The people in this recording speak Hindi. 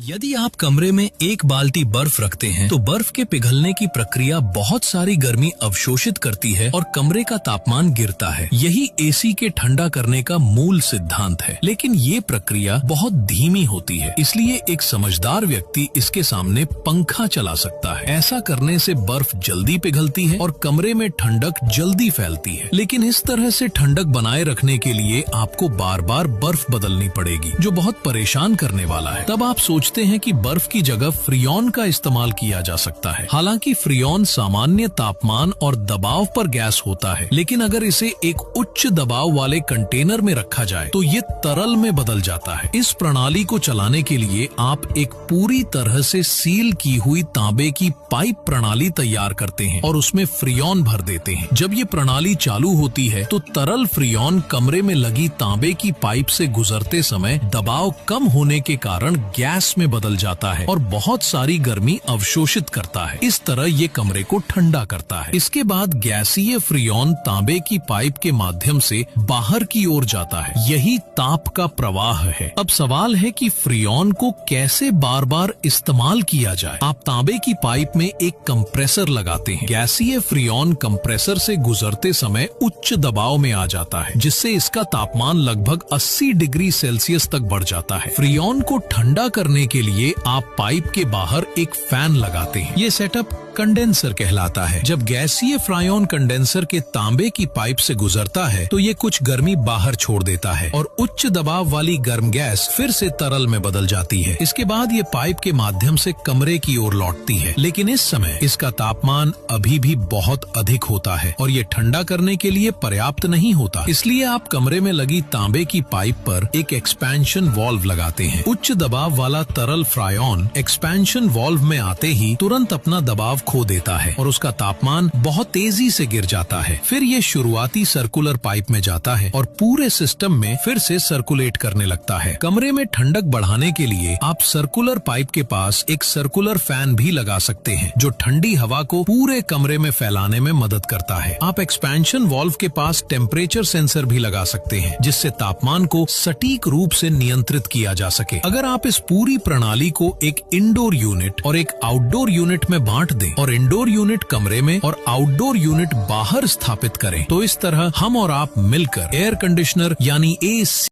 यदि आप कमरे में एक बाल्टी बर्फ रखते हैं तो बर्फ के पिघलने की प्रक्रिया बहुत सारी गर्मी अवशोषित करती है और कमरे का तापमान गिरता है। यही एसी के ठंडा करने का मूल सिद्धांत है, लेकिन ये प्रक्रिया बहुत धीमी होती है, इसलिए एक समझदार व्यक्ति इसके सामने पंखा चला सकता है। ऐसा करने से बर्फ जल्दी पिघलती है और कमरे में ठंडक जल्दी फैलती है। लेकिन इस तरह से ठंडक बनाए रखने के लिए आपको बार बार बर्फ बदलनी पड़ेगी, जो बहुत परेशान करने वाला है। तब आप सोचते हैं कि बर्फ की जगह फ्रियोन का इस्तेमाल किया जा सकता है। हालांकि फ्रियोन सामान्य तापमान और दबाव पर गैस होता है, लेकिन अगर इसे एक उच्च दबाव वाले कंटेनर में रखा जाए तो ये तरल में बदल जाता है। इस प्रणाली को चलाने के लिए आप एक पूरी तरह से सील की हुई तांबे की पाइप प्रणाली तैयार करते हैं और उसमें फ्रियोन भर देते हैं। जब ये प्रणाली चालू होती है तो तरल फ्रियोन कमरे में लगी तांबे की पाइप से गुजरते समय दबाव कम होने के कारण गैस में बदल जाता है और बहुत सारी गर्मी अवशोषित करता है। इस तरह ये कमरे को ठंडा करता है। इसके बाद गैसीय फ्रियोन तांबे की पाइप के माध्यम से बाहर की ओर जाता है। यही ताप का प्रवाह है। अब सवाल है कि फ्रियोन को कैसे बार बार इस्तेमाल किया जाए। आप तांबे की पाइप में एक कंप्रेसर लगाते हैं। गैसीय फ्रियोन कंप्रेसर से गुजरते समय उच्च दबाव में आ जाता है, जिससे इसका तापमान लगभग 80 डिग्री सेल्सियस तक बढ़ जाता है। फ्रियोन को ठंडा करने के लिए आप पाइप के बाहर एक फैन लगाते हैं। ये सेटअप कंडेंसर कहलाता है। जब गैसीय फ्रायोन कंडेंसर के तांबे की पाइप से गुजरता है तो ये कुछ गर्मी बाहर छोड़ देता है और उच्च दबाव वाली गर्म गैस फिर से तरल में बदल जाती है। इसके बाद ये पाइप के माध्यम से कमरे की ओर लौटती है, लेकिन इस समय इसका तापमान अभी भी बहुत अधिक होता है और ये ठंडा करने के लिए पर्याप्त नहीं होता। इसलिए आप कमरे में लगी तांबे की पाइप पर एक एक्सपेंशन वाल्व लगाते हैं। उच्च दबाव वाला तरल फ्रायोन एक्सपेंशन वाल्व में आते ही तुरंत अपना दबाव खो देता है और उसका तापमान बहुत तेजी से गिर जाता है। फिर ये शुरुआती सर्कुलर पाइप में जाता है और पूरे सिस्टम में फिर से सर्कुलेट करने लगता है। कमरे में ठंडक बढ़ाने के लिए आप सर्कुलर पाइप के पास एक सर्कुलर फैन भी लगा सकते हैं, जो ठंडी हवा को पूरे कमरे में फैलाने में मदद करता है। आप एक्सपेंशन वाल्व के पास टेम्परेचर सेंसर भी लगा सकते हैं, जिससे तापमान को सटीक रूप से नियंत्रित किया जा सके। अगर आप इस पूरी प्रणाली को एक इंडोर यूनिट और एक आउटडोर यूनिट में बांट दें और इंडोर यूनिट कमरे में और आउटडोर यूनिट बाहर स्थापित करें, तो इस तरह हम और आप मिलकर एयर कंडीशनर यानी एसी